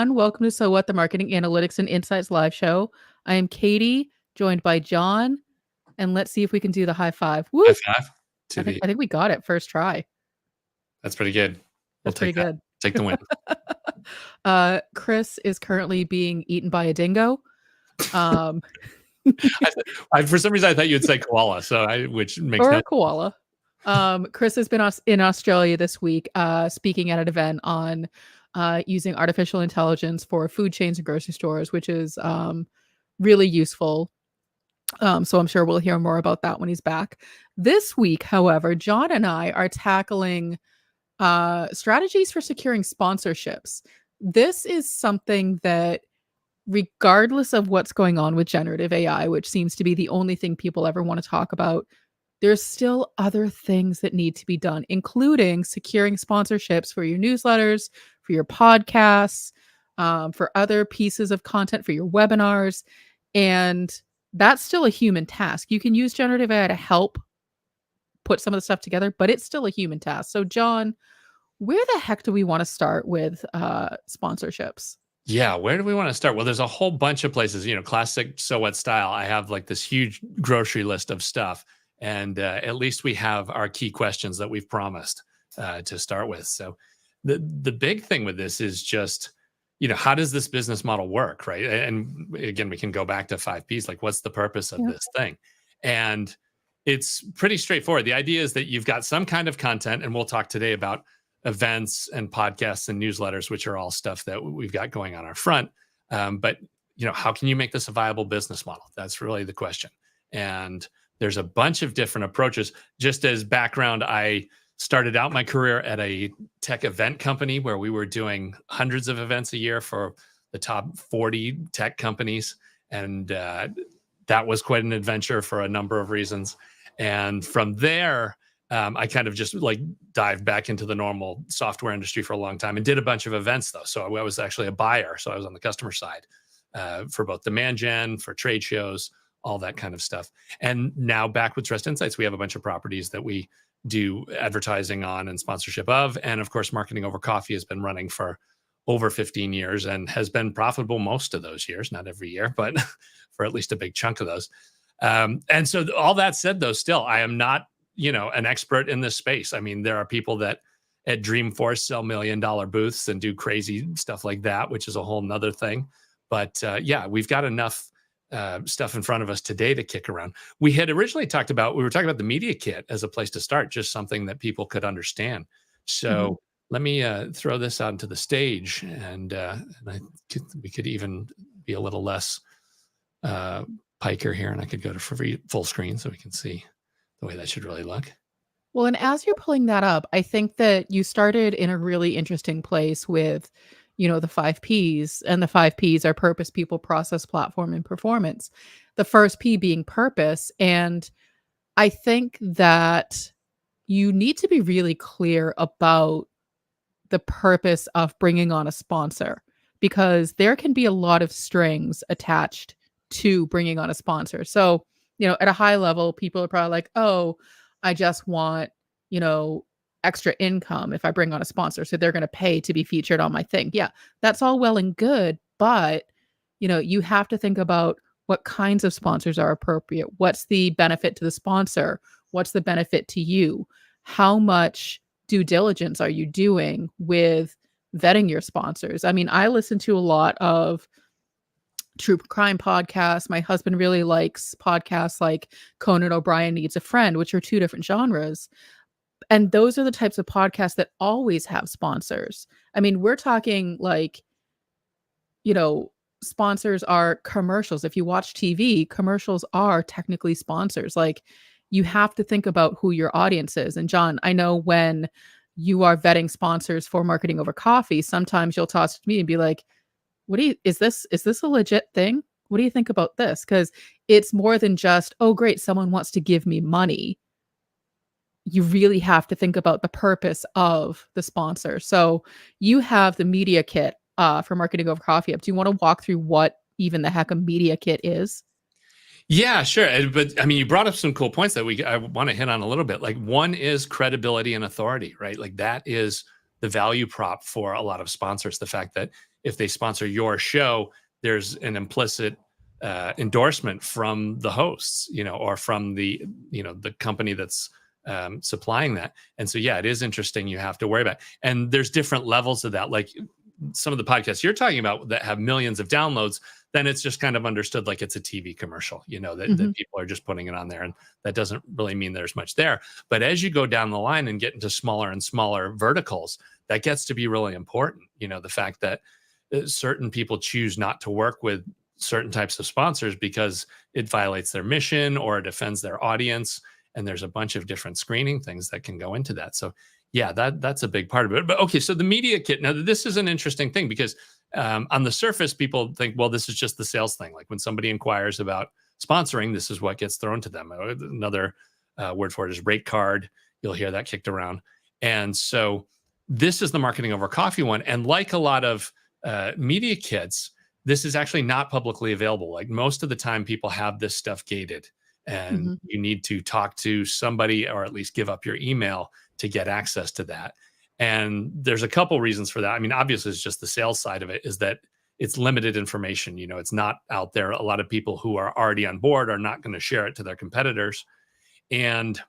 everyone. Welcome to So What, the Marketing Analytics and Insights live show. I am Katie, joined by John, and let's see if we can do the high five. Woo! High five to I think we got it first try. That's pretty good. That's pretty good. Take the win. Chris is currently being eaten by a dingo. For some reason, I thought you'd say koala, which makes or no a koala. Chris has been in Australia this week, speaking at an event on using artificial intelligence for food chains and grocery stores, which is really useful. So I'm sure we'll hear more about that when he's back. This week, however, John and I are tackling strategies for securing sponsorships. This is something that, regardless of what's going on with generative AI, which seems to be the only thing people ever want to talk about, there's still other things that need to be done, including securing sponsorships for your newsletters, for your podcasts, for other pieces of content, for your webinars. And that's still a human task. You can use generative AI to help put some of the stuff together, but it's still a human task. So, John, where the heck do we want to start with sponsorships? Yeah, where do we want to start? Well, there's a whole bunch of places, classic So What style. I have like this huge grocery list of stuff. And at least we have our key questions that we've promised to start with. So the big thing with this is just, how does this business model work, right? And again, we can go back to 5 Ps, like what's the purpose of this thing? And it's pretty straightforward. The idea is that you've got some kind of content, and we'll talk today about events and podcasts and newsletters, which are all stuff that we've got going on our front. But, how can you make this a viable business model? That's really the question. And there's a bunch of different approaches. Just as background, I started out my career at a tech event company where we were doing hundreds of events a year for the top 40 tech companies. And that was quite an adventure for a number of reasons. And from there, I kind of just dived back into the normal software industry for a long time and did a bunch of events though. So I was actually a buyer. So I was on the customer side for both demand gen, for trade shows, all that kind of stuff. And now back with Trust Insights, we have a bunch of properties that we do advertising on and sponsorship of. And of course, Marketing Over Coffee has been running for over 15 years and has been profitable most of those years, not every year, but for at least a big chunk of those. And so all that said, though, still, I am not, an expert in this space. I mean, there are people that at Dreamforce sell $1 million booths and do crazy stuff like that, which is a whole nother thing. But we've got enough stuff in front of us today to kick around. We had originally talked about the Media Kit as a place to start, just something that people could understand. So let me throw this out into the stage, and we could even be a little less piker here, and I could go to full screen so we can see the way that should really look. Well, and as you're pulling that up, I think that you started in a really interesting place with, the 5 Ps, and the 5 Ps are purpose, people, process, platform, and performance. The first P being purpose. And I think that you need to be really clear about the purpose of bringing on a sponsor, because there can be a lot of strings attached to bringing on a sponsor. So, at a high level, people are probably like, oh, I just want, extra income if I bring on a sponsor. So they're going to pay to be featured on my thing. Yeah, that's all well and good. But, you have to think about what kinds of sponsors are appropriate. What's the benefit to the sponsor? What's the benefit to you? How much due diligence are you doing with vetting your sponsors? I mean, I listen to a lot of true crime podcasts. My husband really likes podcasts like Conan O'Brien Needs a Friend, which are 2 different genres. And those are the types of podcasts that always have sponsors. I mean, we're talking sponsors are commercials. If you watch TV, commercials are technically sponsors. You have to think about who your audience is. And John, I know when you are vetting sponsors for Marketing Over Coffee, sometimes you'll toss to me and be like, is this a legit thing? What do you think about this? Because it's more than just, oh, great, someone wants to give me money. You really have to think about the purpose of the sponsor. So you have the Media Kit for Marketing Over Coffee. Do you want to walk through what even the heck a Media Kit is? Yeah, sure. But I mean, you brought up some cool points that I want to hit on a little bit. Like, one is credibility and authority, right? Like, that is the value prop for a lot of sponsors. The fact that if they sponsor your show, there's an implicit endorsement from the hosts, or from the company that's supplying that. And so, yeah, it is interesting. You have to worry about, and there's different levels of that. Like some of the podcasts you're talking about that have millions of downloads, then it's just kind of understood like it's a TV commercial, that people are just putting it on there. And that doesn't really mean there's much there. But as you go down the line and get into smaller and smaller verticals, that gets to be really important. The fact that certain people choose not to work with certain types of sponsors because it violates their mission or it offends their audience. And there's a bunch of different screening things that can go into that. So yeah, that's a big part of it. But okay, so the media kit, now this is an interesting thing because on the surface, people think, well, this is just the sales thing. Like when somebody inquires about sponsoring, this is what gets thrown to them. Another word for it is rate card. You'll hear that kicked around. And so this is the marketing over coffee one. And like a lot of media kits, this is actually not publicly available. Like most of the time people have this stuff gated and you need to talk to somebody or at least give up your email to get access to that. And there's a couple reasons for that. I mean, obviously it's just the sales side of it is that it's limited information. It's not out there. A lot of people who are already on board are not going to share it to their competitors. And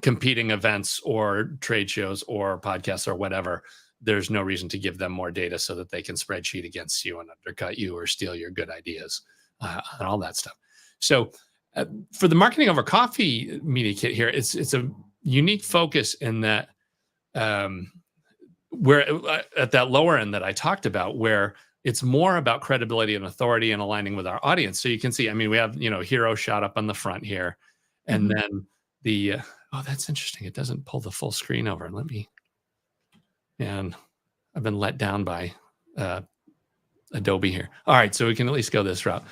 competing events or trade shows or podcasts or whatever, there's no reason to give them more data so that they can spreadsheet against you and undercut you or steal your good ideas and all that stuff. So for the marketing over coffee media kit here, it's a unique focus in that where at that lower end that I talked about, where it's more about credibility and authority and aligning with our audience. So you can see, I mean, we have, hero shot up on the front here. And then the, oh, that's interesting. It doesn't pull the full screen over. And I've been let down by Adobe here. All right, so we can at least go this route.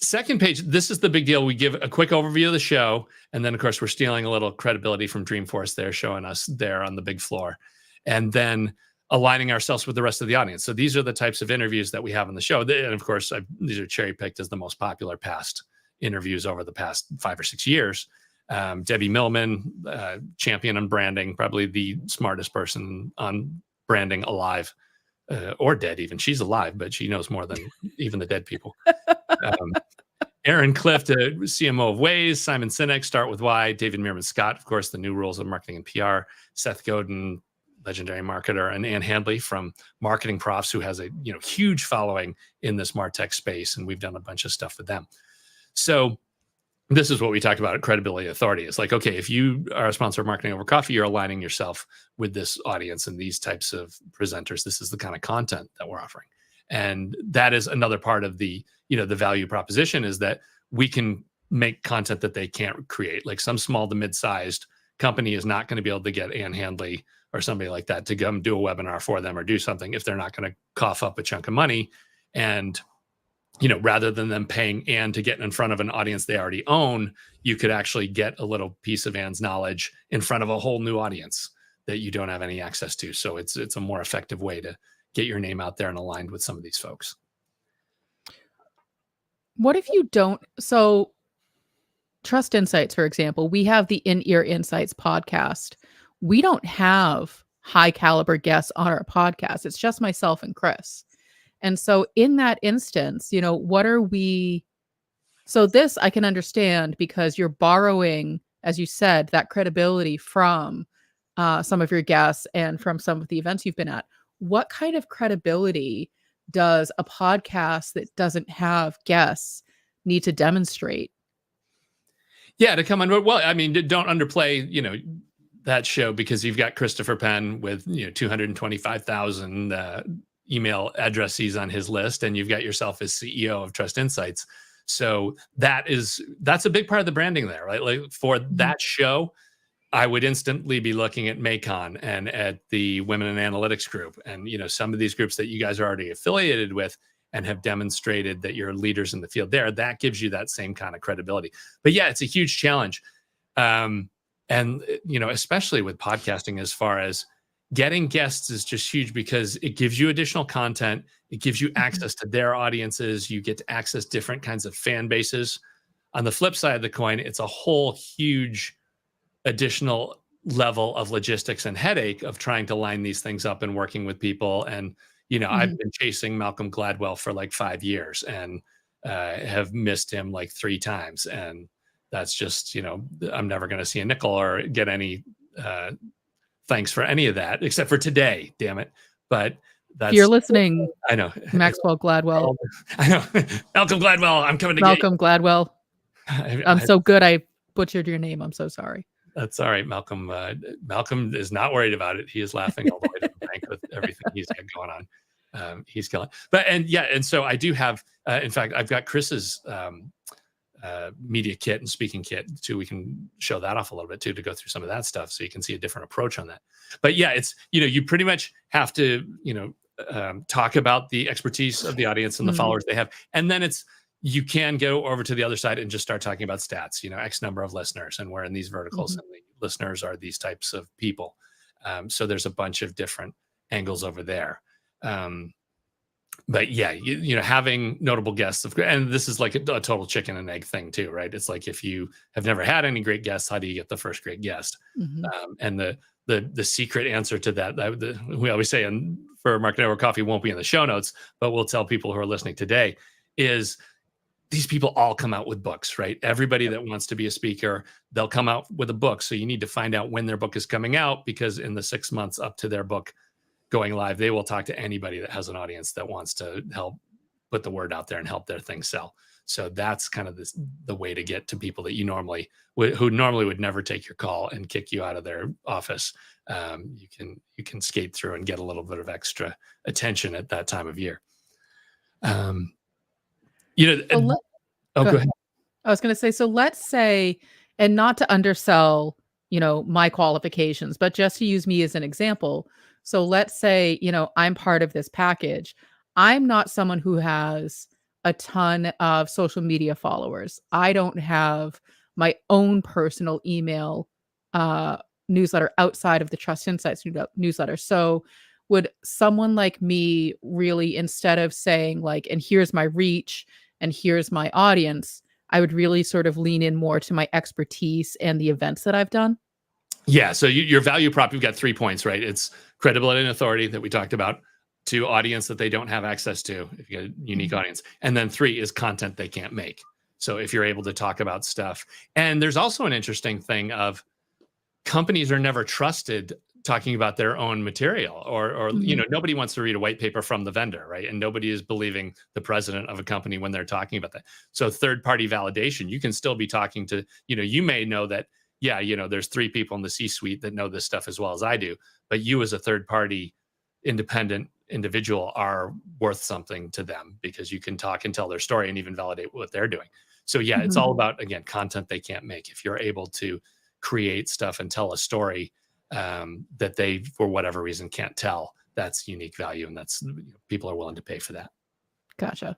Second page, this is the big deal. We give a quick overview of the show. And then, of course, we're stealing a little credibility from Dreamforce there, showing us there on the big floor. And then aligning ourselves with the rest of the audience. So these are the types of interviews that we have on the show. And, of course, these are cherry-picked as the most popular past interviews over the past 5 or 6 years. Debbie Millman, champion on branding, probably the smartest person on branding alive or dead even. She's alive, but she knows more than even the dead people. Aaron Clift, CMO of Waze, Simon Sinek, Start With Why, David Meerman Scott, of course, the new rules of marketing and PR, Seth Godin, legendary marketer, and Ann Handley from Marketing Profs, who has a huge following in this MarTech space, and we've done a bunch of stuff with them. So this is what we talked about, credibility, authority. It's like, okay, if you are a sponsor of Marketing Over Coffee, you're aligning yourself with this audience and these types of presenters. This is the kind of content that we're offering. And that is another part of the, the value proposition is that we can make content that they can't create. Like some small to mid-sized company is not going to be able to get Ann Handley or somebody like that to come do a webinar for them or do something if they're not going to cough up a chunk of money. And rather than them paying Ann to get in front of an audience they already own, you could actually get a little piece of Ann's knowledge in front of a whole new audience that you don't have any access to. So it's a more effective way to get your name out there and aligned with some of these folks. What if you don't? So Trust Insights, for example, we have the In-Ear Insights podcast. We don't have high caliber guests on our podcast. It's just myself and Chris. And so in that instance, what are we? So this I can understand because you're borrowing, as you said, that credibility from some of your guests and from some of the events you've been at. What kind of credibility does a podcast that doesn't have guests need to demonstrate? Yeah, to come on. Well, I mean, don't underplay, that show because you've got Christopher Penn with, 225,000 email addresses on his list, and you've got yourself as CEO of Trust Insights. So that's a big part of the branding there, right? Like for that show, I would instantly be looking at Macon and at the Women in Analytics group and, some of these groups that you guys are already affiliated with and have demonstrated that you're leaders in the field there. That gives you that same kind of credibility. But yeah, it's a huge challenge. And, especially with podcasting, as far as getting guests is just huge because it gives you additional content. It gives you access to their audiences. You get to access different kinds of fan bases. On the flip side of the coin, it's a whole huge additional level of logistics and headache of trying to line these things up and working with people. And, I've been chasing Malcolm Gladwell for like 5 years and have missed him like 3 times. And that's just, I'm never going to see a nickel or get any thanks for any of that, except for today, damn it. But If you're that's, listening, I know. Maxwell Gladwell. I know. Malcolm Gladwell, I'm coming to Malcolm Gladwell. get you. I'm so good. I butchered your name. I'm so sorry. That's all right. Malcolm is not worried about it. He is laughing all the way to the bank with everything he's got going on. He's killing. And so I do have, in fact, I've got Chris's media kit and speaking kit too. We can show that off a little bit too, to go through some of that stuff so you can see a different approach on that. But yeah, it's, you pretty much have to, talk about the expertise of the audience and the followers they have. And then you can go over to the other side and just start talking about stats, X number of listeners, and we're in these verticals and the listeners are these types of people. So there's a bunch of different angles over there. But yeah, having notable guests, and this is like a total chicken and egg thing too, right? It's like, if you have never had any great guests, how do you get the first great guest? And the secret answer to that, we always say, and for Marketing Network Coffee won't be in the show notes, but we'll tell people who are listening today, is these people all come out with books, right? Everybody that wants to be a speaker, they'll come out with a book. So you need to find out when their book is coming out, because in the 6 months up to their book going live, they will talk to anybody that has an audience that wants to help put the word out there and help their thing sell. So that's kind of the way to get to people that who normally would never take your call and kick you out of their office. You can skate through and get a little bit of extra attention at that time of year. Go ahead. I was going to say, so let's say, and not to undersell, my qualifications, but just to use me as an example. So let's say, I'm part of this package. I'm not someone who has a ton of social media followers. I don't have my own personal email newsletter outside of the Trust Insights newsletter. So would someone like me really, instead of saying like, and here's my reach and here's my audience, I would really sort of lean in more to my expertise and the events that I've done? Yeah. So your value prop, you've got 3 points, right? It's credibility and authority that we talked about, to audience that they don't have access to, if you get a unique audience. And then 3 is content they can't make. So if you're able to talk about stuff. And there's also an interesting thing of, companies are never trusted talking about their own material, or nobody wants to read a white paper from the vendor, right? And nobody is believing the president of a company when they're talking about that. So third-party validation, you can still be talking to, you may know that, there's 3 people in the C-suite that know this stuff as well as I do, but you as a third-party independent individual are worth something to them, because you can talk and tell their story and even validate what they're doing. So yeah, it's all about, again, content they can't make. If you're able to create stuff and tell a story that they, for whatever reason, can't tell, that's unique value, and that's, people are willing to pay for that. Gotcha.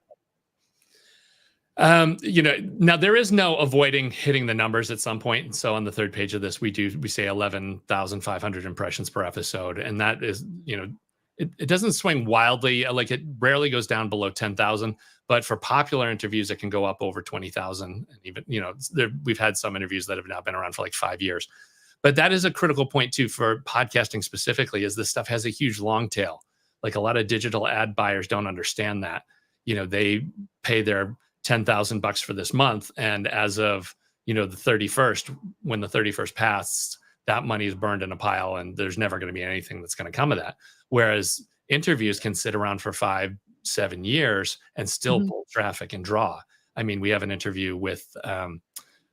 Now there is no avoiding hitting the numbers at some point. And so on the third page of this, we say 11,500 impressions per episode. And that is, it doesn't swing wildly. Like, it rarely goes down below 10,000, but for popular interviews, it can go up over 20,000. And even, we've had some interviews that have now been around for like 5 years. But that is a critical point too, for podcasting specifically, is this stuff has a huge long tail. Like, a lot of digital ad buyers don't understand that. They pay their $10,000 for this month, and as of the 31st, when the 31st passed, that money is burned in a pile, and there's never going to be anything that's going to come of that. Whereas interviews can sit around for 5-7 years and still pull traffic and draw. I mean, we have an interview with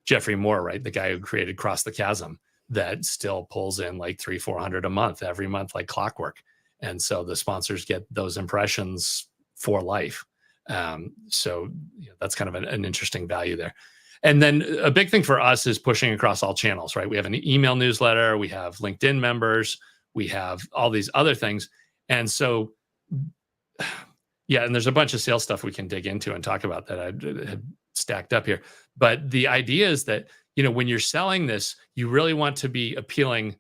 Jeffrey Moore, right, the guy who created Cross the Chasm, that still pulls in like 300-400 a month, every month, like clockwork. And so the sponsors get those impressions for life. So that's kind of an interesting value there. And then a big thing for us is pushing across all channels, right? We have an email newsletter, we have LinkedIn members, we have all these other things. And so, yeah, and there's a bunch of sales stuff we can dig into and talk about that I had stacked up here. But the idea is that, when you're selling this, you really want to be appealing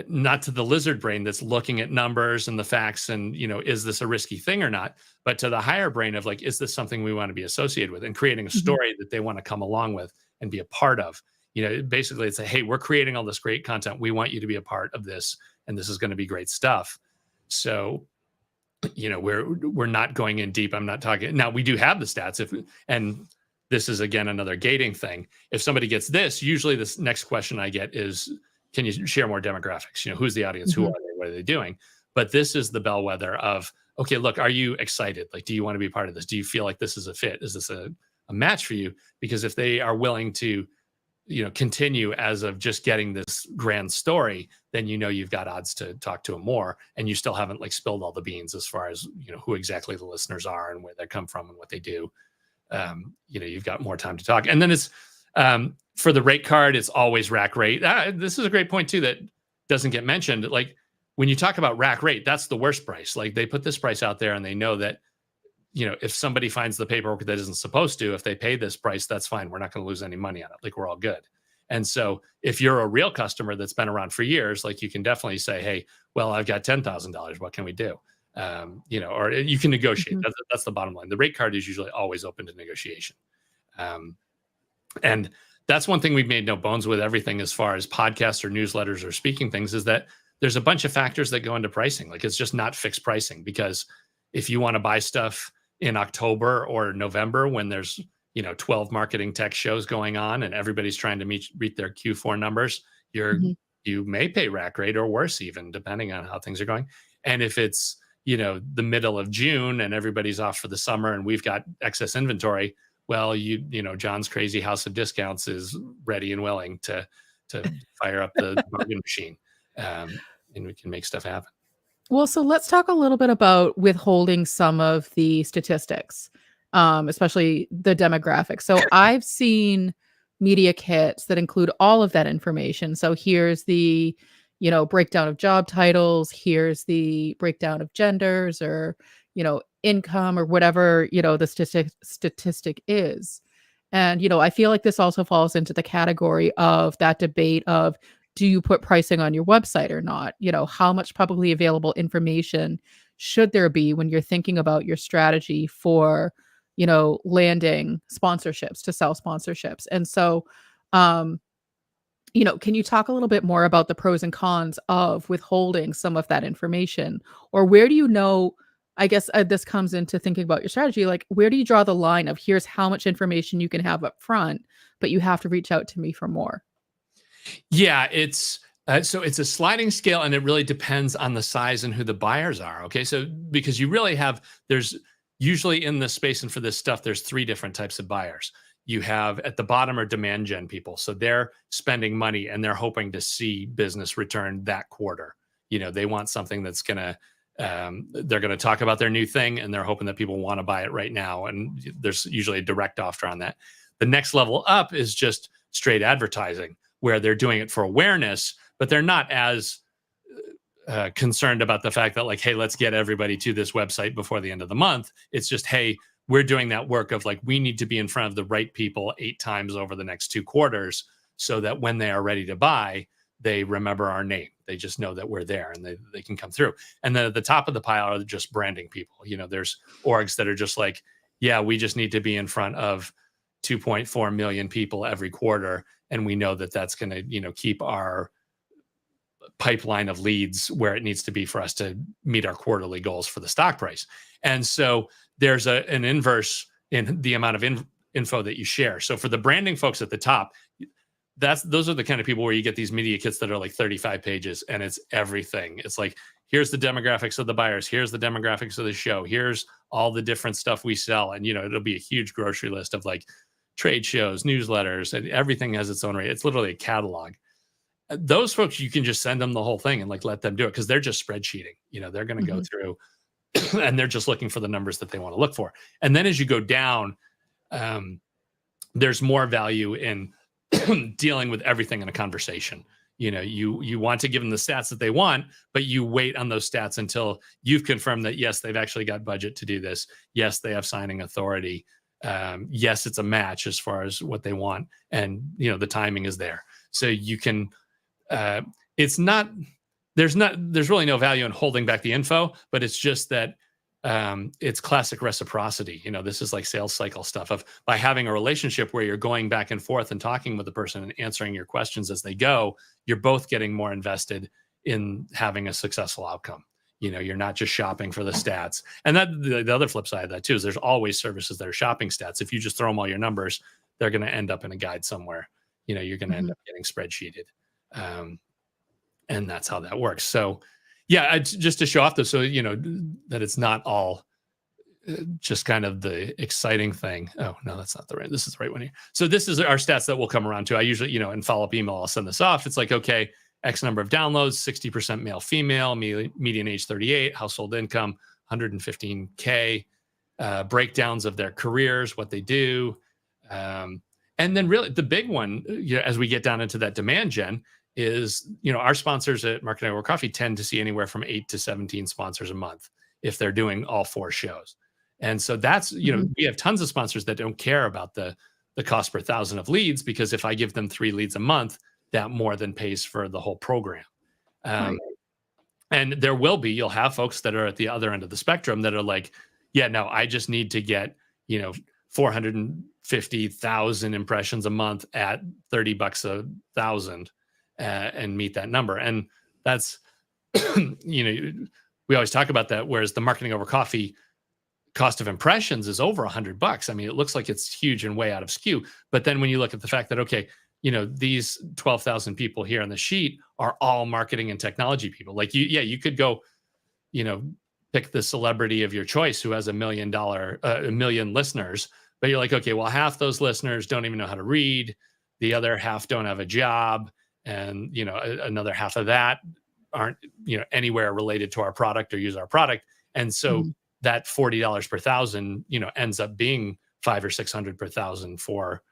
not to the lizard brain that's looking at numbers and the facts and, is this a risky thing or not, but to the higher brain of like, is this something we want to be associated with, and creating a story that they want to come along with and be a part of. Basically it's hey, we're creating all this great content. We want you to be a part of this, and this is going to be great stuff. So we're not going in deep. I'm not talking now. We do have the stats, and this is again another gating thing. If somebody gets this, usually this next question I get is, can you share more demographics? Who's the audience? Who are they? What are they doing? But this is the bellwether of, okay, look, are you excited? Like, do you want to be part of this? Do you feel like this is a fit? Is this a match for you? Because if they are willing to, continue as of just getting this grand story, then you've got odds to talk to them more, and you still haven't like spilled all the beans as far as who exactly the listeners are and where they come from and what they do. You've got more time to talk. And then it's for the rate card, it's always rack rate. This is a great point too that doesn't get mentioned. Like when you talk about rack rate, that's the worst price. Like they put this price out there and they know that, if somebody finds the paperwork that isn't supposed to, if they pay this price, that's fine. We're not going to lose any money on it. Like we're all good. And so if you're a real customer that's been around for years, like you can definitely say, hey, well, I've got $10,000. What can we do? Or you can negotiate. That's the bottom line. The rate card is usually always open to negotiation. And that's one thing we've made no bones with everything as far as podcasts or newsletters or speaking things is that there's a bunch of factors that go into pricing. Like it's just not fixed pricing, because if you want to buy stuff in October or November when there's 12 marketing tech shows going on and everybody's trying to meet their Q4 numbers, you may pay rack rate or worse, even depending on how things are going. And if it's the middle of June and everybody's off for the summer and we've got excess inventory, well, John's crazy house of discounts is ready and willing to fire up the bargain machine, and we can make stuff happen. Well, so let's talk a little bit about withholding some of the statistics, especially the demographics. So I've seen media kits that include all of that information. So here's the, breakdown of job titles. Here's the breakdown of genders or, income or whatever, the statistic is. And, I feel like this also falls into the category of that debate of, do you put pricing on your website or not? How much publicly available information should there be when you're thinking about your strategy for, landing sponsorships to sell sponsorships? And so, can you talk a little bit more about the pros and cons of withholding some of that information? Or where do I guess this comes into thinking about your strategy, like where do you draw the line of here's how much information you can have up front, but you have to reach out to me for more? Yeah, it's so it's a sliding scale, and it really depends on the size and who the buyers are. Okay, so because you really there's usually in this space and for this stuff, there's 3 different types of buyers. You have at the bottom are demand gen people, so they're spending money and they're hoping to see business return that quarter. They want something that's gonna they're going to talk about their new thing, and they're hoping that people want to buy it right now. And there's usually a direct offer on that. The next level up is just straight advertising, where they're doing it for awareness, but they're not as concerned about the fact that like, hey, let's get everybody to this website before the end of the month. It's just, hey, we're doing that work of like, we need to be in front of the right people 8 times over the next 2 quarters so that when they are ready to buy, they remember our name. They just know that we're there and they can come through. And then at the top of the pile are just branding people. There's orgs that are just like, yeah, we just need to be in front of 2.4 million people every quarter. And we know that that's going to, keep our pipeline of leads where it needs to be for us to meet our quarterly goals for the stock price. And so there's an inverse in the amount of info that you share. So for the branding folks at the top, those are the kind of people where you get these media kits that are like 35 pages and it's everything. It's like, here's the demographics of the buyers. Here's the demographics of the show. Here's all the different stuff we sell. And, it'll be a huge grocery list of like trade shows, newsletters, and everything has its own rate. It's literally a catalog. Those folks, you can just send them the whole thing and like let them do it because they're just spreadsheeting. They're going to go through and they're just looking for the numbers that they want to look for. And then as you go down, there's more value in dealing with everything in a conversation. You want to give them the stats that they want, but you wait on those stats until you've confirmed that, yes, they've actually got budget to do this. Yes, they have signing authority. Yes, it's a match as far as what they want. And, the timing is there. So you can, there's really no value in holding back the info, but it's just that it's classic reciprocity. This is like sales cycle stuff of by having a relationship where you're going back and forth and talking with the person and answering your questions as they go, you're both getting more invested in having a successful outcome. You're not just shopping for the stats. And that the other flip side of that too is there's always services that are shopping stats. If you just throw them all your numbers, they're going to end up in a guide somewhere. You're going to end up getting spreadsheeted. And that's how that works. So yeah, just to show off though, so that it's not all just kind of the exciting thing. Oh no, that's not the right. This is the right one here. So this is our stats that we'll come around to. I usually, in follow-up email, I'll send this off. It's like, okay, X number of downloads, 60% male, female, median age 38, household income 115K, breakdowns of their careers, what they do. And then really the big one, as we get down into that demand gen is, our sponsors at Marketing Over Coffee tend to see anywhere from 8 to 17 sponsors a month if they're doing all 4 shows. And so that's, we have tons of sponsors that don't care about the cost per 1,000 of leads, because if I give them 3 leads a month, that more than pays for the whole program. And there will be, you'll have folks that are at the other end of the spectrum that are like, yeah, no, I just need to get, 450,000 impressions a month at $30 1,000 and meet that number. And that's, we always talk about that. Whereas the Marketing Over Coffee cost of impressions is over $100. I mean, it looks like it's huge and way out of skew. But then when you look at the fact that, okay, these 12,000 people here on the sheet are all marketing and technology people. Like you could go, pick the celebrity of your choice who has $1 million listeners, but you're like, okay, well, half those listeners don't even know how to read. The other half don't have a job. And, another half of that aren't, anywhere related to our product or use our product. And so that $40 per 1,000, ends up being $500 or $600 per 1,000 for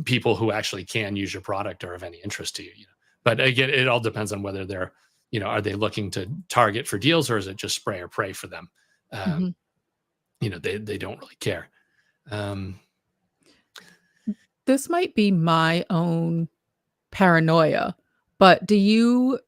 people who actually can use your product or of any interest to you. But again, it all depends on whether they're, are they looking to target for deals, or is it just spray or pray for them? They don't really care. This might be my own paranoia, but do you,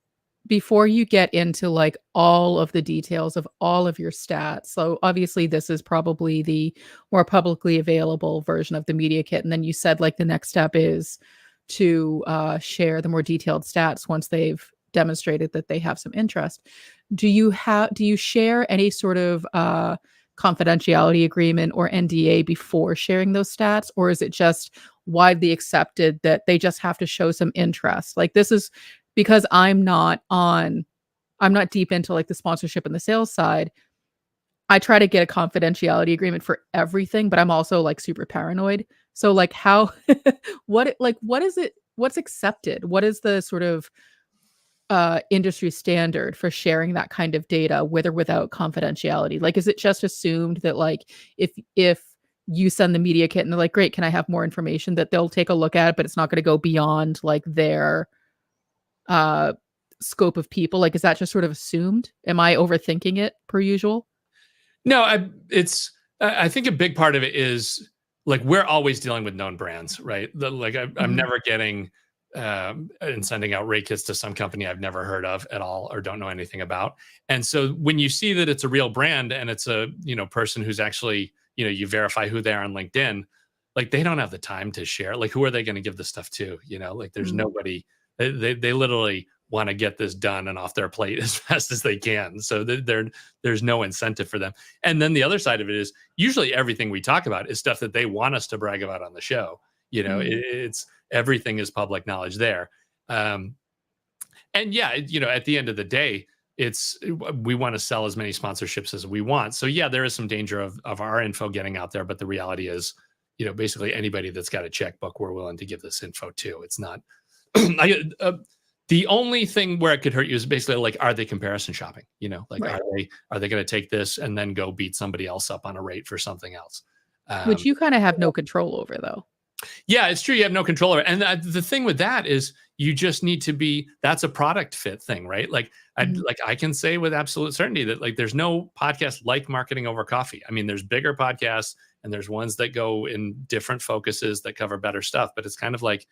before you get into like all of the details of all of your stats, so obviously this is probably the more publicly available version of the media kit, and then you said like the next step is to share the more detailed stats once they've demonstrated that they have some interest. Do you share any sort of confidentiality agreement or NDA before sharing those stats, or is it just widely accepted that they just have to show some interest? Like, this is because I'm not deep into like the sponsorship and the sales side. I try to get a confidentiality agreement for everything, but I'm also like super paranoid. So like how, what is it? What's accepted? What is the sort of industry standard for sharing that kind of data with or without confidentiality? Like, is it just assumed that like, if you send the media kit and they're like, great, can I have more information, that they'll take a look at it, but it's not going to go beyond like their scope of people? Like, is that just sort of assumed? Am I overthinking it per usual? No, I think a big part of it is like, we're always dealing with known brands, right? I'm never getting and sending out rate kits to some company I've never heard of at all or don't know anything about. And so when you see that it's a real brand and it's a person who's actually, you verify who they are on LinkedIn, like they don't have the time to share. Like, who are they going to give this stuff to? Like there's nobody. They literally want to get this done and off their plate as fast as they can. So there's no incentive for them. And then the other side of it is usually everything we talk about is stuff that they want us to brag about on the show. It's everything is public knowledge there. And yeah, at the end of the day, we want to sell as many sponsorships as we want. So yeah, there is some danger of our info getting out there, but the reality is, basically anybody that's got a checkbook, we're willing to give this info to. It's not, the only thing where it could hurt you is basically like, are they comparison shopping? Right. Are they going to take this and then go beat somebody else up on a rate for something else? Which you kind of have no control over, though. Yeah, it's true. You have no control over it. And the thing with that is you just need to that's a product fit thing, right? Like, I can say with absolute certainty that like, there's no podcast like Marketing Over Coffee. I mean, there's bigger podcasts and there's ones that go in different focuses that cover better stuff. But it's kind of like,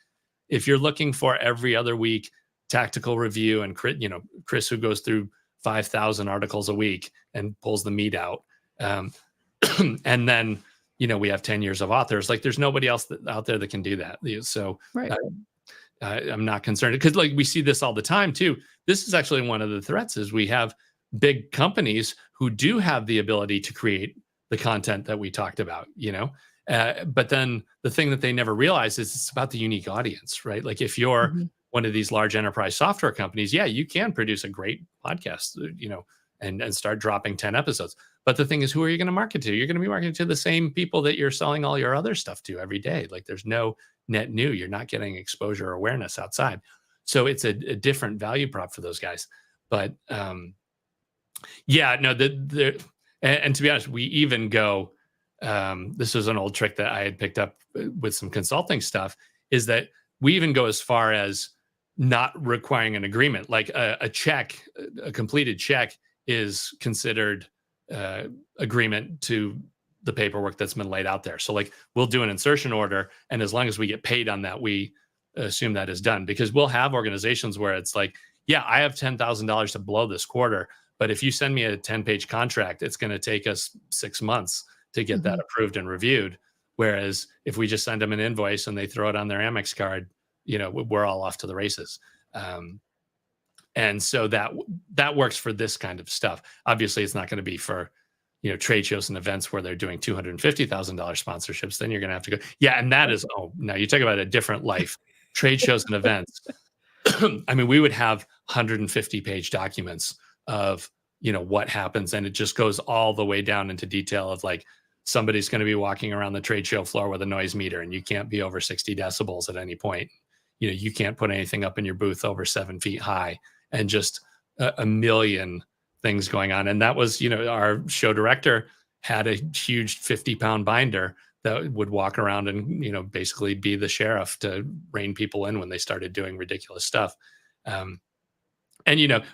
if you're looking for every other week tactical review and Chris, who goes through 5,000 articles a week and pulls the meat out. And then, we have 10 years of authors. Like, there's nobody else out there that can do that. So right. I'm not concerned, because like we see this all the time too. This is actually one of the threats is we have big companies who do have the ability to create the content that we talked about, but then the thing that they never realize is it's about the unique audience, right? Like if you're Mhm. one of these large enterprise software companies, yeah, you can produce a great podcast, and start dropping 10 episodes. But the thing is, who are you going to market to? You're going to be marketing to the same people that you're selling all your other stuff to every day. Like there's no net new. You're not getting exposure or awareness outside. So it's a different value prop for those guys. But yeah, no, and to be honest, we even go, this was an old trick that I had picked up with some consulting stuff, is that we even go as far as not requiring an agreement. Like a check, a completed check is considered agreement to the paperwork that's been laid out there. So like we'll do an insertion order, and as long as we get paid on that, we assume that is done, because we'll have organizations where it's like, yeah, I have $10,000 to blow this quarter, but if you send me a 10-page contract, it's going to take us 6 months to get that approved and reviewed. Whereas if we just send them an invoice and they throw it on their Amex card, we're all off to the races. And so that works for this kind of stuff. Obviously, it's not going to be for trade shows and events where they're doing $250,000 sponsorships. Then you're going to have to go. Yeah, and that is now you talk about a different life. Trade shows and events. I mean, we would have 150-page documents of what happens, and it just goes all the way down into detail of like somebody's going to be walking around the trade show floor with a noise meter, and you can't be over 60 decibels at any point. You can't put anything up in your booth over 7 feet high, and just a million things going on. And that was, our show director had a huge 50-pound binder that would walk around and, basically be the sheriff to rein people in when they started doing ridiculous stuff. And,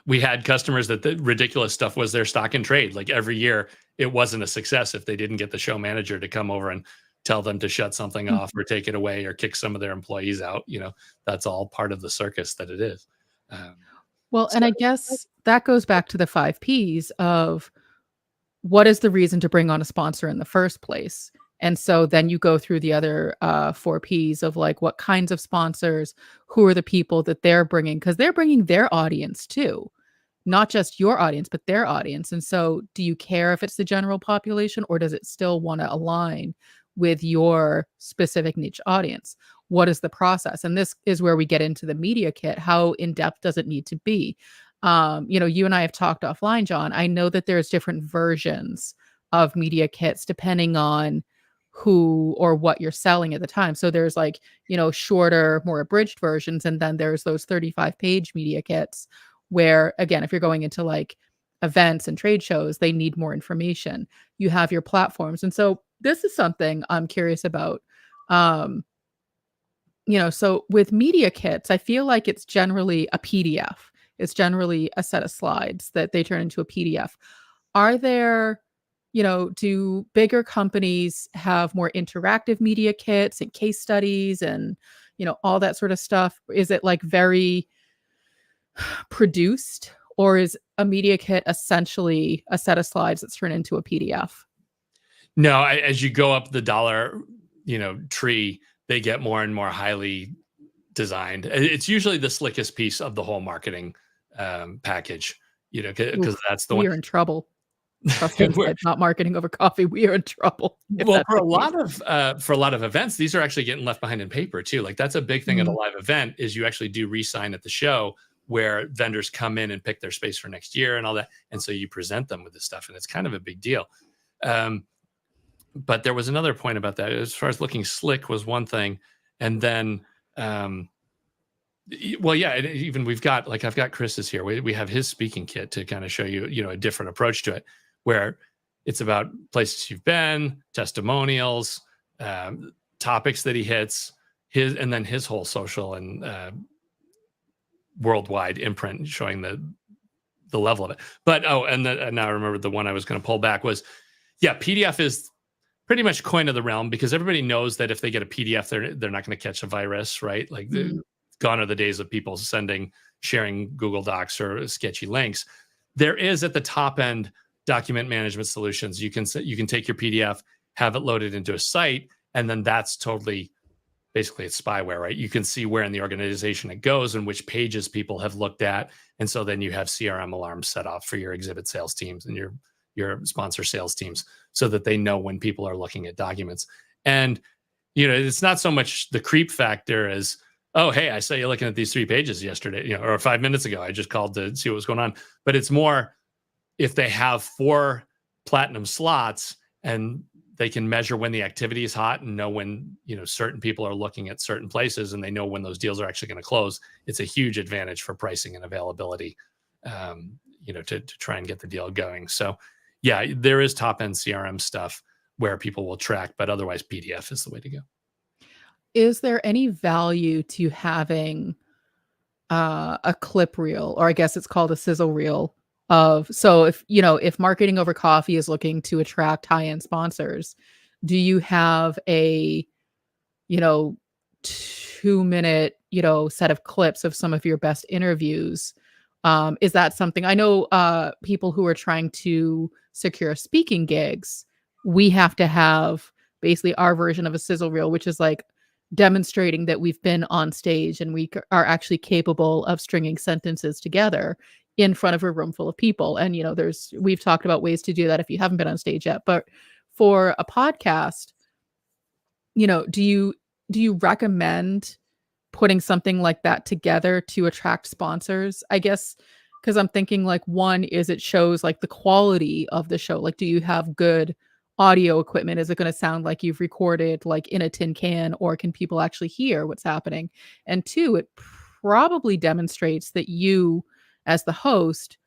we had customers that the ridiculous stuff was their stock and trade. Like every year it wasn't a success if they didn't get the show manager to come over and tell them to shut something off or take it away or kick some of their employees out. That's all part of the circus that it is. Well, and I guess that goes back to the 5 Ps of what is the reason to bring on a sponsor in the first place? And so then you go through the other 4 Ps of like what kinds of sponsors, who are the people that they're bringing, because they're bringing their audience too, not just your audience, but their audience. And so do you care if it's the general population, or does it still want to align with your specific niche audience? What is the process? And this is where we get into the media kit. How in depth does it need to be? You and I have talked offline, John. I know that there's different versions of media kits depending on who or what you're selling at the time. So there's like, shorter, more abridged versions. And then there's those 35-page media kits where, again, if you're going into like events and trade shows, they need more information. You have your platforms. And so this is something I'm curious about. So with media kits, I feel like it's generally a PDF. It's generally a set of slides that they turn into a PDF. Are there, do bigger companies have more interactive media kits and case studies and, all that sort of stuff? Is it like very produced, or is a media kit essentially a set of slides that's turned into a PDF? No, as you go up the dollar, tree, they get more and more highly designed. It's usually the slickest piece of the whole marketing package, because that's the one. We're in trouble. Not marketing over coffee. We are in trouble. Well, for a lot of events, these are actually getting left behind in paper too. Like that's a big thing at a live event, is you actually do re-sign at the show, where vendors come in and pick their space for next year and all that. And so you present them with this stuff, and it's kind of a big deal. But there was another point about that. As far as looking slick was one thing. And then, even I've got Chris's here. We have his speaking kit to kind of show you, a different approach to it, where it's about places you've been, testimonials, topics that he hits, and then his whole social and worldwide imprint, showing the level of it. But now I remember the one I was going to pull back was, PDF is pretty much coin of the realm, because everybody knows that if they get a PDF, they're not going to catch a virus, right? Like gone are the days of people sharing Google Docs or sketchy links. There is at the top end document management solutions. You can take your PDF, have it loaded into a site, and then that's totally basically it's spyware, right? You can see where in the organization it goes and which pages people have looked at. And so then you have CRM alarms set off for your exhibit sales teams and your sponsor sales teams so that they know when people are looking at documents. And, it's not so much the creep factor as, oh, hey, I saw you looking at these 3 pages yesterday, or 5 minutes ago. I just called to see what was going on. But it's more if they have 4 platinum slots and they can measure when the activity is hot and know when, certain people are looking at certain places and they know when those deals are actually going to close. It's a huge advantage for pricing and availability, to try and get the deal going. So yeah, there is top end CRM stuff where people will track, but otherwise PDF is the way to go. Is there any value to having a clip reel, or I guess it's called a sizzle reel so if Marketing Over Coffee is looking to attract high-end sponsors, do you have a, 2-minute, set of clips of some of your best interviews? Is that something I know people who are trying to secure speaking gigs, we have to have basically our version of a sizzle reel, which is like demonstrating that we've been on stage and we are actually capable of stringing sentences together in front of a room full of people. And, we've talked about ways to do that if you haven't been on stage yet. But for a podcast, do you recommend putting something like that together to attract sponsors? I guess because I'm thinking like, one is it shows like the quality of the show. Like, do you have good audio equipment? Is it going to sound like you've recorded like in a tin can, or can people actually hear what's happening? And 2, it probably demonstrates that you as the host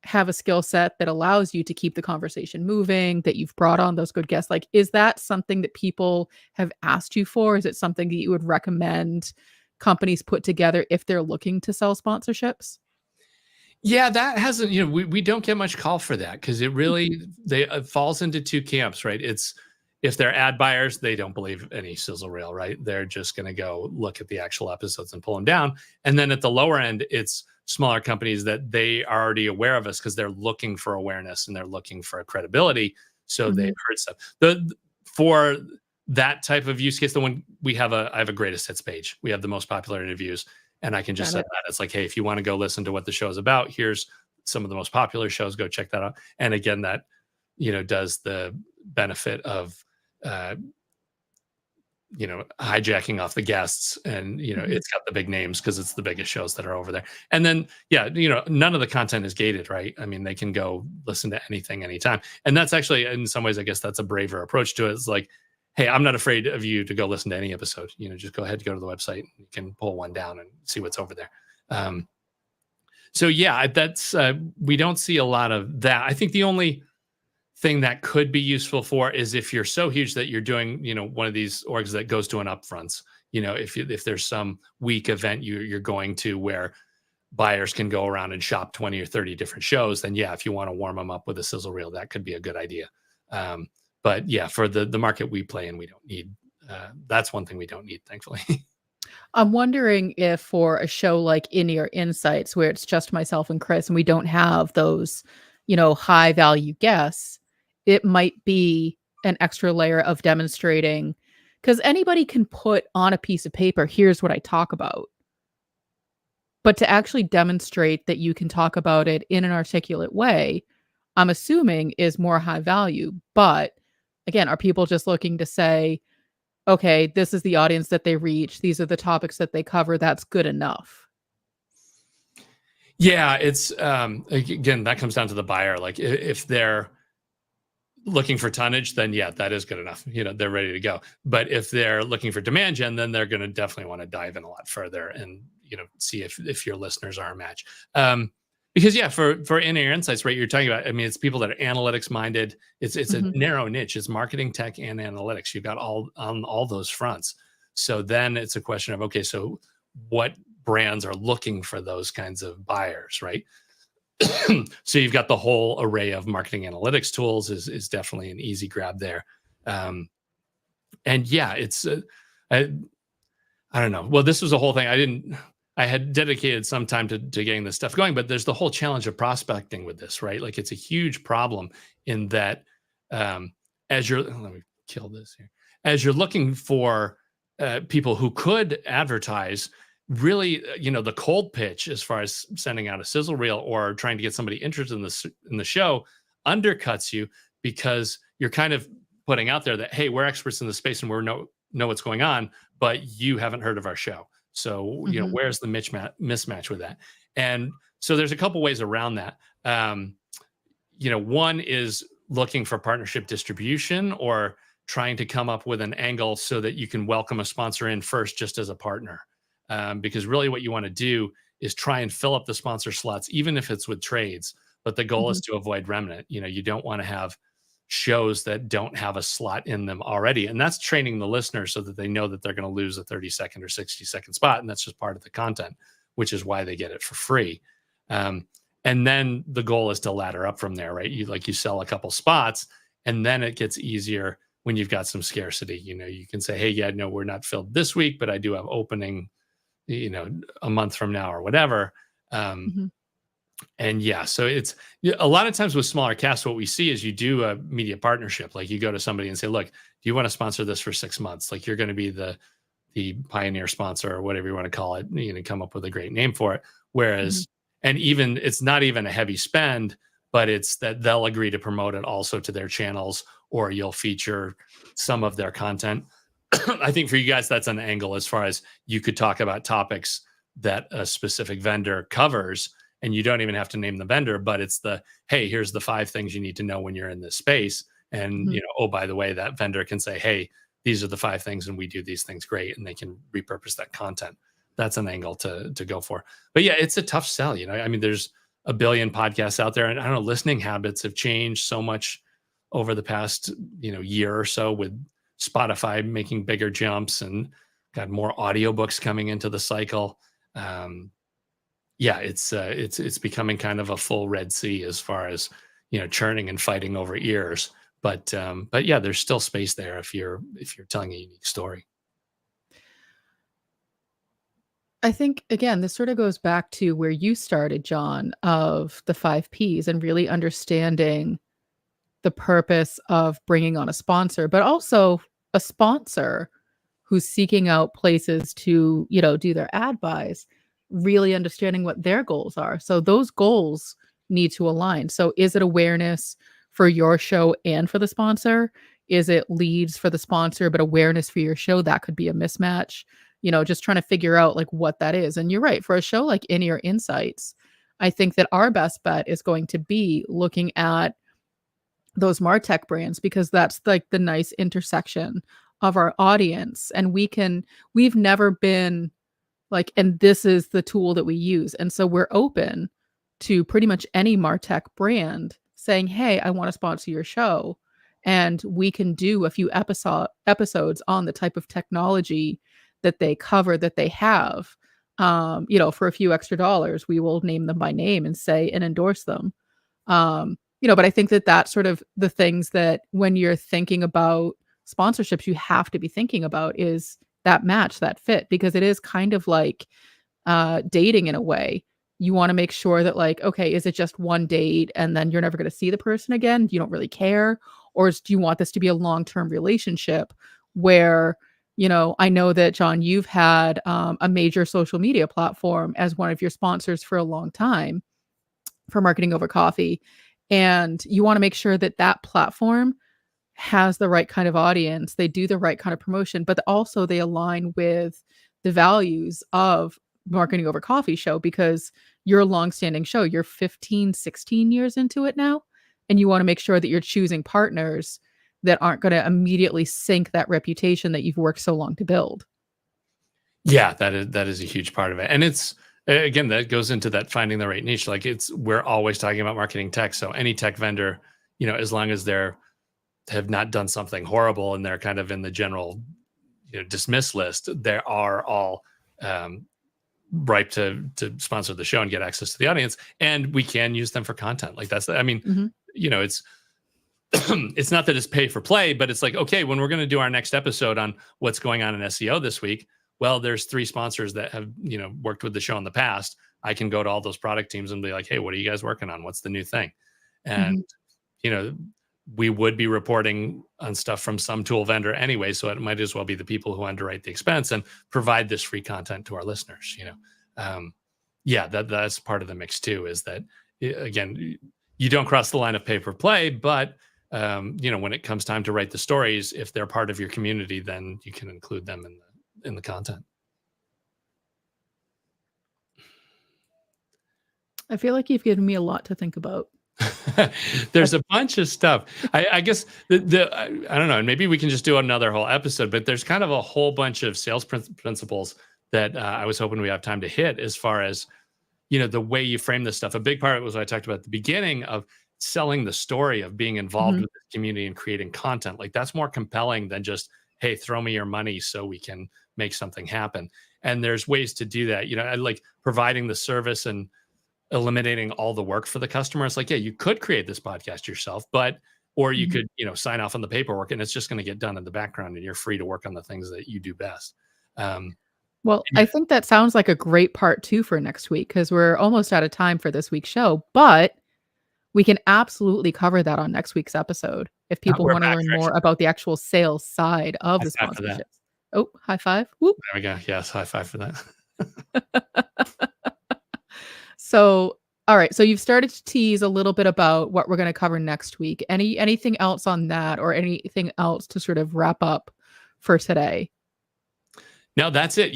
have a skill set that allows you to keep the conversation moving, that you've brought on those good guests. Like, is that something that people have asked you for? Is it something that you would recommend companies put together if they're looking to sell sponsorships? Yeah, that hasn't, we don't get much call for that because it really, it falls into 2 camps, right? It's if they're ad buyers, they don't believe any sizzle reel, right? They're just going to go look at the actual episodes and pull them down. And then at the lower end, it's smaller companies that they are already aware of us because they're looking for awareness and they're looking for credibility. So they've heard stuff. For that type of use case, I have a greatest hits page. We have the most popular interviews. And I can just set that. It's like, hey, if you want to go listen to what the show is about, here's some of the most popular shows. Go check that out. And again, that, does the benefit of, hijacking off the guests. And, it's got the big names because it's the biggest shows that are over there. And then, yeah, none of the content is gated, right? I mean, they can go listen to anything, anytime. And that's actually, in some ways, I guess that's a braver approach to it. It's like, hey, I'm not afraid of you to go listen to any episode. Just go ahead and go to the website and you can pull one down and see what's over there. So yeah, that's, we don't see a lot of that. I think the only thing that could be useful for is if you're so huge that you're doing, one of these orgs that goes to an upfronts, if there's some week event you're going to where buyers can go around and shop 20 or 30 different shows, then yeah, if you want to warm them up with a sizzle reel, that could be a good idea. But yeah, for the market we play in, we don't need, that's one thing we don't need, thankfully. I'm wondering if for a show like In-Ear Insights, where it's just myself and Chris, and we don't have those, high value guests, it might be an extra layer of demonstrating, because anybody can put on a piece of paper, here's what I talk about. But to actually demonstrate that you can talk about it in an articulate way, I'm assuming is more high value. But again, are people just looking to say, okay, this is the audience that they reach, these are the topics that they cover, that's good enough? Yeah, it's again, that comes down to the buyer. Like if they're looking for tonnage, then yeah, that is good enough. They're ready to go. But if they're looking for demand gen, then they're going to definitely want to dive in a lot further and see if your listeners are a match. Because yeah, for In-Ear Insights, right, you're talking about, I mean, it's people that are analytics minded. It's a narrow niche. It's marketing, tech, and analytics. You've got all on all those fronts. So then it's a question of, okay, so what brands are looking for those kinds of buyers, right? So you've got the whole array of marketing analytics tools is definitely an easy grab there. And yeah, it's I don't know. Well, this was a whole thing. I had dedicated some time to getting this stuff going, but there's the whole challenge of prospecting with this, right? Like it's a huge problem in that let me kill this here. As you're looking for people who could advertise really, the cold pitch as far as sending out a sizzle reel or trying to get somebody interested in the show undercuts you, because you're kind of putting out there that, hey, we're experts in the space and we know what's going on, but you haven't heard of our show. So, Mhm. where's the mismatch with that? And so there's a couple ways around that. One is looking for partnership distribution, or trying to come up with an angle so that you can welcome a sponsor in first just as a partner. Because really what you want to do is try and fill up the sponsor slots, even if it's with trades. But the goal is Mhm. to avoid remnant. You don't want to have shows that don't have a slot in them already. And that's training the listener so that they know that they're going to lose a 30-second or 60-second spot. And that's just part of the content, which is why they get it for free. And then the goal is to ladder up from there, right? You sell a couple spots, and then it gets easier when you've got some scarcity. You can say, hey, yeah, no, we're not filled this week, but I do have opening, a month from now or whatever. Um, Mhm. and yeah, so it's a lot of times with smaller casts, what we see is you do a media partnership. Like you go to somebody and say, look, do you want to sponsor this for 6 months? Like you're going to be the pioneer sponsor or whatever you want to call it, come up with a great name for it. Mhm. Whereas, and even it's not even a heavy spend, but it's that they'll agree to promote it also to their channels, or you'll feature some of their content. I think for you guys, that's an angle as far as you could talk about topics that a specific vendor covers, and you don't even have to name the vendor, but it's hey, here's the 5 things you need to know when you're in this space. And, Mhm. oh, by the way, that vendor can say, hey, these are the 5 things and we do these things great, and they can repurpose that content. That's an angle to go for. But yeah, it's a tough sell. I mean, there's a billion podcasts out there, and I don't know, listening habits have changed so much over the past, year or so, with Spotify making bigger jumps and got more audiobooks coming into the cycle. Um, yeah, it's becoming kind of a full Red Sea as far as, churning and fighting over ears. But yeah, there's still space there if you're telling a unique story. I think again, this sort of goes back to where you started, John, of the 5 Ps and really understanding the purpose of bringing on a sponsor, but also a sponsor who's seeking out places to, do their ad buys, really understanding what their goals are. So those goals need to align. So is it awareness for your show and for the sponsor? Is it leads for the sponsor but awareness for your show? That could be a mismatch. Just trying to figure out like what that is. And you're right, for a show like In-Ear Insights, I think that our best bet is going to be looking at those martech brands, because that's like the nice intersection of our audience, and we've never been like, and this is the tool that we use, and so we're open to pretty much any martech brand saying, hey, I want to sponsor your show, and we can do a few episodes on the type of technology that they cover, that they have. For a few extra dollars we will name them by name and say and endorse them. But I think that that's sort of the things that when you're thinking about sponsorships, you have to be thinking about is that match, that fit, because it is kind of like dating in a way. You want to make sure that, like, okay, is it just one date and then you're never going to see the person again? You don't really care. Or do you want this to be a long-term relationship where, I know that, John, you've had a major social media platform as one of your sponsors for a long time for Marketing Over Coffee. And you want to make sure that that platform has the right kind of audience, they do the right kind of promotion, but also they align with the values of Marketing Over Coffee show, because you're a long-standing show. You're 15, 16 years into it now, and you want to make sure that you're choosing partners that aren't going to immediately sink that reputation that you've worked so long to build. Yeah, that is a huge part of it. And it's, again, that goes into that finding the right niche. Like we're always talking about marketing tech. So any tech vendor, as long as they're have not done something horrible and they're kind of in the general, dismiss list, they are all um, ripe to sponsor the show and get access to the audience. And we can use them for content. Like I mean, Mhm. it's it's not that it's pay for play, but it's like, okay, when we're going to do our next episode on what's going on in SEO this week, well, there's 3 sponsors that have, worked with the show in the past. I can go to all those product teams and be like, hey, what are you guys working on? What's the new thing? And, Mhm. you know, we would be reporting on stuff from some tool vendor anyway, so it might as well be the people who underwrite the expense and provide this free content to our listeners. That's part of the mix too, is that, again, you don't cross the line of pay per play, but when it comes time to write the stories, if they're part of your community, then you can include them in the content. I feel like you've given me a lot to think about. There's a bunch of stuff. I guess I don't know, and maybe we can just do another whole episode, but there's kind of a whole bunch of sales principles that I was hoping we have time to hit, as far as, the way you frame this stuff. A big part of it was what I talked about at the beginning of selling the story of being involved with the community and creating content. Like, that's more compelling than just, hey, throw me your money so we can make something happen. And there's ways to do that. I like providing the service and eliminating all the work for the customer. It's like, yeah, you could create this podcast yourself, or you could, sign off on the paperwork, and it's just going to get done in the background, and you're free to work on the things that you do best. Well, I think that sounds like a great part 2 for next week, because we're almost out of time for this week's show, but we can absolutely cover that on next week's episode if people want to learn more about the actual sales side of the sponsorships. Oh, high five. Whoop. There we go. Yes, high five for that. So, all right. So you've started to tease a little bit about what we're going to cover next week. Anything else on that, or anything else to sort of wrap up for today? No, that's it.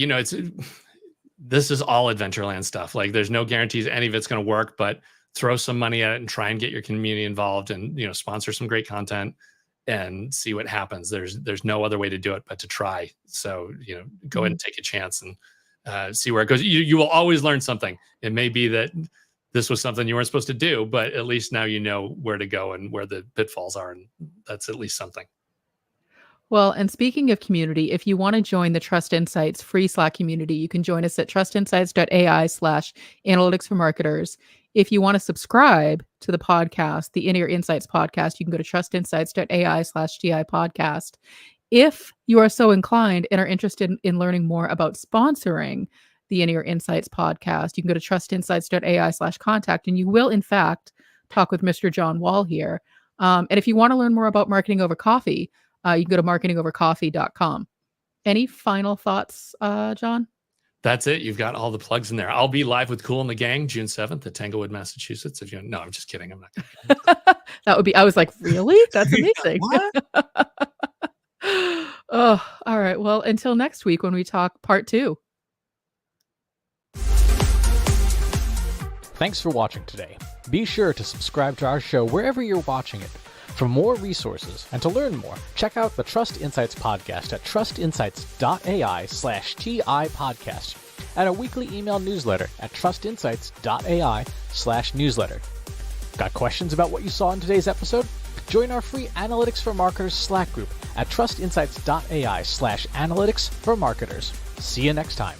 This is all Adventureland stuff. Like, there's no guarantees any of it's going to work, but throw some money at it and try and get your community involved, and, sponsor some great content and see what happens. There's no other way to do it but to try. So, go ahead and take a chance and see where it goes. You will always learn something. It may be that this was something you weren't supposed to do, but at least now you know where to go and where the pitfalls are, and that's at least something. Well, and speaking of community, if you want to join the Trust Insights free Slack community, you can join us at trustinsights.ai/analytics for marketers. If you want to subscribe to the podcast, the In Ear Insights podcast, you can go to trustinsights.ai/GI podcast. If you are so inclined and are interested in learning more about sponsoring the In Ear Insights podcast, you can go to trustinsights.ai/contact, and you will, in fact, talk with Mr. John Wall here. And if you want to learn more about marketing over coffee, you can go to marketingovercoffee.com. Any final thoughts, John? That's it. You've got all the plugs in there. I'll be live with Cool and the Gang June 7th at Tanglewood, Massachusetts. No, I'm just kidding. I'm not That would be, I was like, really? That's amazing. Oh, all right. Well, until next week when we talk part 2. Thanks for watching today. Be sure to subscribe to our show wherever you're watching it. For more resources and to learn more, check out the Trust Insights podcast at trustinsights.ai/TI podcast, and a weekly email newsletter at trustinsights.ai/newsletter. Got questions about what you saw in today's episode? Join our free Analytics for Marketers Slack group at trustinsights.ai/analytics for marketers. See you next time.